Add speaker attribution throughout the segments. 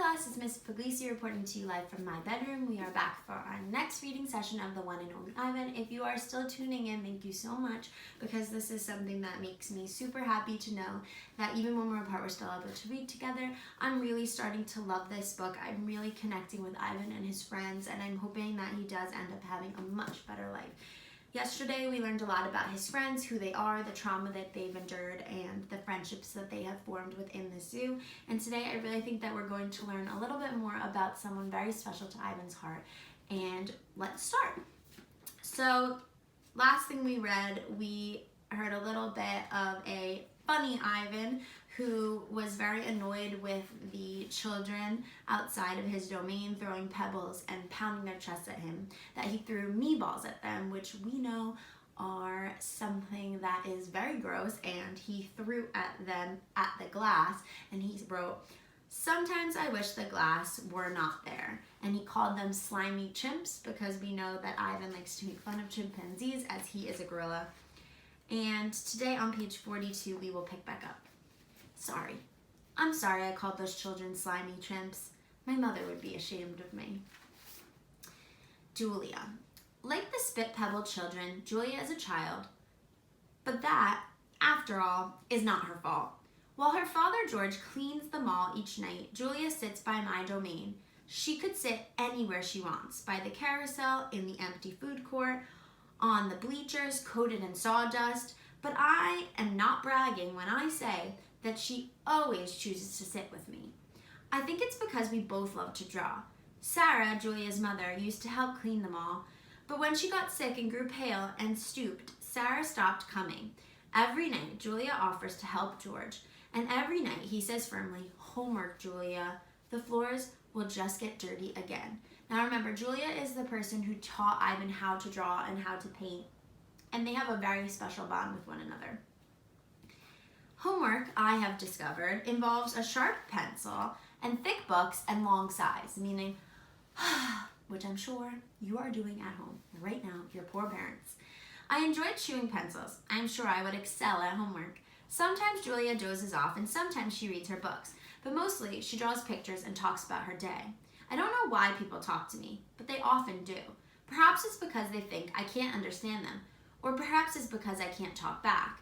Speaker 1: class, it's Miss Puglisi reporting to you live from my bedroom. We are back for our next reading session of the one and only Ivan. If you are still tuning in, thank you so much, because this is something that makes me super happy to know that even when we're apart, we're still able to read together. I'm really starting to love this book. I'm really connecting with Ivan and his friends, and I'm hoping that he does end up having a much better life. Yesterday, we learned a lot about his friends, who they are, the trauma that they've endured, and the friendships that they have formed within the zoo. And today, I really think that we're going to learn a little bit more about someone very special to Ivan's heart. And let's start. So, last thing we read, we heard a little bit of a funny Ivan who was very annoyed with the children outside of his domain throwing pebbles and pounding their chests at him, that he threw meatballs at them, which we know are something that is very gross, and he threw at them at the glass, and he wrote, "Sometimes I wish the glass were not there." And he called them slimy chimps, because we know that Ivan likes to make fun of chimpanzees as he is a gorilla. And today on page 42, we will pick back up. Sorry. I'm sorry I called those children slimy chimps. My mother would be ashamed of me. Julia. Like the spit pebble children, Julia is a child. But that, after all, is not her fault. While her father George cleans the mall each night, Julia sits by my domain. She could sit anywhere she wants, by the carousel, in the empty food court, on the bleachers coated in sawdust, but I am not bragging when I say that she always chooses to sit with me. I think it's because we both love to draw. Sarah, Julia's mother, used to help clean them all, but when she got sick and grew pale and stooped, Sarah stopped coming. Every night, Julia offers to help George, and every night he says firmly, "Homework, Julia. The floors will just get dirty again." Now remember, Julia is the person who taught Ivan how to draw and how to paint, and they have a very special bond with one another. Homework, I have discovered, involves a sharp pencil and thick books and long sighs, meaning, which I'm sure you are doing at home right now, your poor parents. I enjoy chewing pencils. I'm sure I would excel at homework. Sometimes Julia dozes off and sometimes she reads her books, but mostly she draws pictures and talks about her day. I don't know why people talk to me, but they often do. Perhaps it's because they think I can't understand them, or perhaps it's because I can't talk back.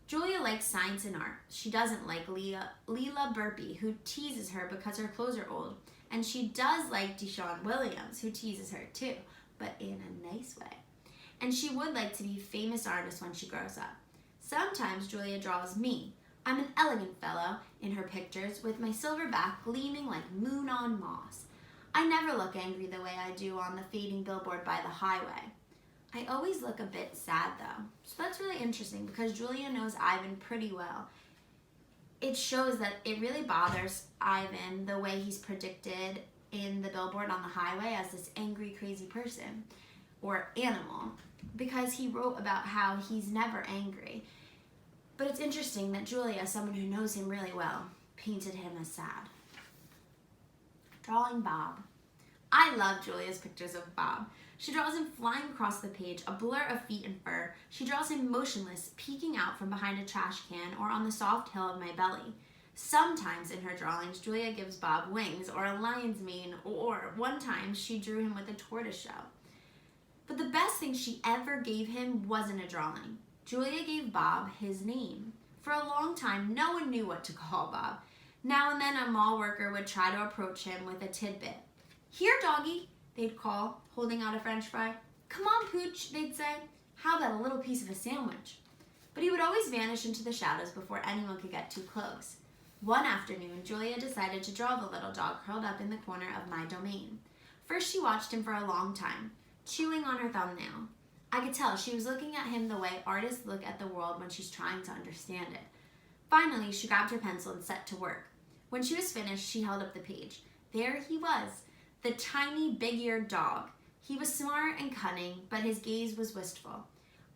Speaker 1: Julia likes science and art. She doesn't like Leela Burpee, who teases her because her clothes are old. And she does like Deshaun Williams, who teases her too, but in a nice way. And she would like to be a famous artist when she grows up. Sometimes Julia draws me. I'm an elegant fellow in her pictures, with my silver back gleaming like moon on moss. I never look angry the way I do on the fading billboard by the highway. I always look a bit sad though. So that's really interesting, because Julia knows Ivan pretty well. It shows that it really bothers Ivan the way he's predicted in the billboard on the highway as this angry, crazy person or animal, because he wrote about how he's never angry. But it's interesting that Julia, someone who knows him really well, painted him as sad. Drawing Bob. I love Julia's pictures of Bob. She draws him flying across the page, a blur of feet and fur. She draws him motionless, peeking out from behind a trash can or on the soft hill of my belly. Sometimes in her drawings, Julia gives Bob wings or a lion's mane, or one time she drew him with a tortoise shell. But the best thing she ever gave him wasn't a drawing. Julia gave Bob his name. For a long time, no one knew what to call Bob. Now and then a mall worker would try to approach him with a tidbit. "Here, doggy," they'd call, holding out a French fry. "Come on, Pooch," they'd say. "How about a little piece of a sandwich?" But he would always vanish into the shadows before anyone could get too close. One afternoon, Julia decided to draw the little dog curled up in the corner of my domain. First, she watched him for a long time, chewing on her thumbnail. I could tell she was looking at him the way artists look at the world when she's trying to understand it. Finally, she grabbed her pencil and set to work. When she was finished, she held up the page. There he was, the tiny, big-eared dog. He was smart and cunning, but his gaze was wistful.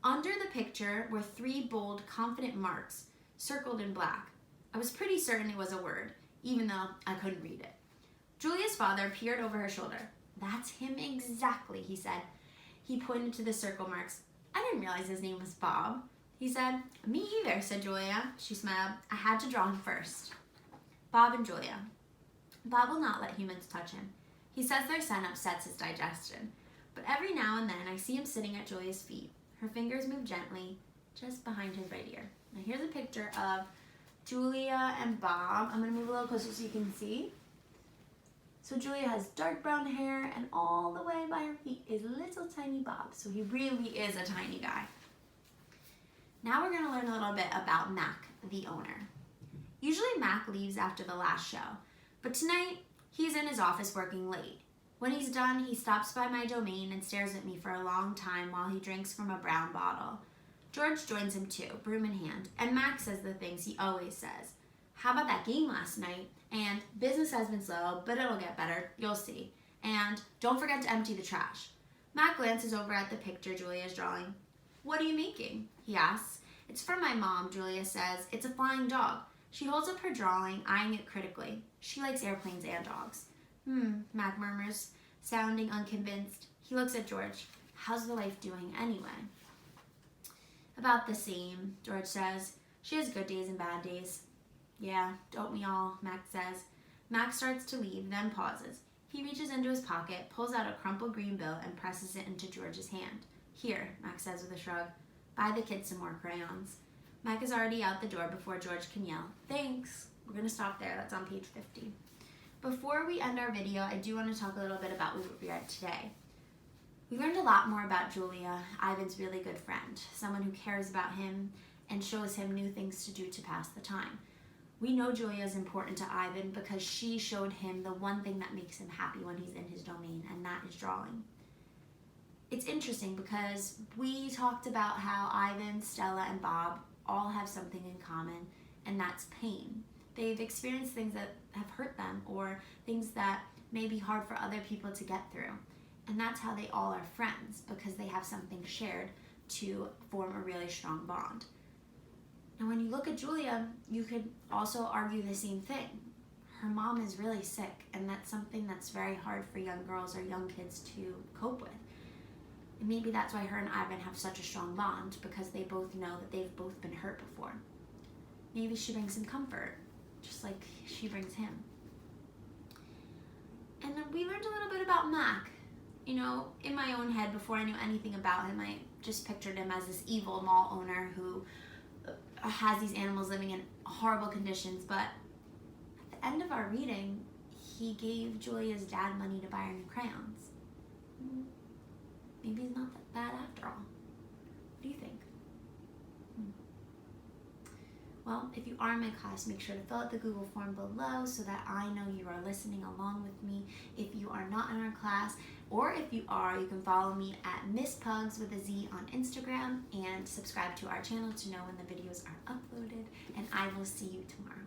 Speaker 1: Under the picture were 3 bold, confident marks, circled in black. I was pretty certain it was a word, even though I couldn't read it. Julia's father peered over her shoulder. "That's him exactly," he said. He pointed to the circle marks. "I didn't realize his name was Bob," he said. "Me either," said Julia. She smiled. "I had to draw him first." Bob and Julia. Bob will not let humans touch him. He says their scent upsets his digestion. But every now and then I see him sitting at Julia's feet. Her fingers move gently, just behind his right ear. Now here's a picture of Julia and Bob. I'm going to move a little closer so you can see. So Julia has dark brown hair, and all the way by her feet is little tiny Bob. So he really is a tiny guy. Now we're going to learn a little bit about Mac, the owner. Usually Mac leaves after the last show, but tonight he's in his office working late. When he's done, he stops by my domain and stares at me for a long time while he drinks from a brown bottle. George joins him too, broom in hand, and Mac says the things he always says. How about that game last night? And business has been slow, but it'll get better, you'll see. And don't forget to empty the trash. Mac glances over at the picture Julia is drawing. What are you making? He asks. It's for my mom, Julia says. It's a flying dog. She holds up her drawing, eyeing it critically. She likes airplanes and dogs. Mac murmurs, sounding unconvinced. He looks at George. How's the wife doing anyway? About the same, George says. She has good days and bad days. Yeah, don't we all, Mac says. Mac starts to leave, then pauses. He reaches into his pocket, pulls out a crumpled green bill, and presses it into George's hand. Here, Mac says with a shrug. Buy the kids some more crayons. Mac is already out the door before George can yell, Thanks. We're going to stop there. That's on page 50. Before we end our video, I do want to talk a little bit about what we read today. We learned a lot more about Julia, Ivan's really good friend, someone who cares about him and shows him new things to do to pass the time. We know Julia is important to Ivan because she showed him the one thing that makes him happy when he's in his domain, and that is drawing. It's interesting because we talked about how Ivan, Stella, and Bob all have something in common, and that's pain. They've experienced things that have hurt them or things that may be hard for other people to get through. And that's how they all are friends, because they have something shared to form a really strong bond. And when you look at Julia, you could also argue the same thing. Her mom is really sick, and that's something that's very hard for young girls or young kids to cope with. And maybe that's why her and Ivan have such a strong bond, because they both know that they've both been hurt before. Maybe she brings him comfort, just like she brings him. And then we learned a little bit about Mac. You know, in my own head, before I knew anything about him, I just pictured him as this evil mall owner who has these animals living in horrible conditions. But at the end of our reading, he gave Julia's dad money to buy her new crayons. Maybe he's not that bad after all. What do you think? Well, if you are in my class, make sure to fill out the Google form below so that I know you are listening along with me. If you are not in our class, or if you are, you can follow me at Miss Pugz with a Z on Instagram and subscribe to our channel to know when the videos are uploaded. And I will see you tomorrow.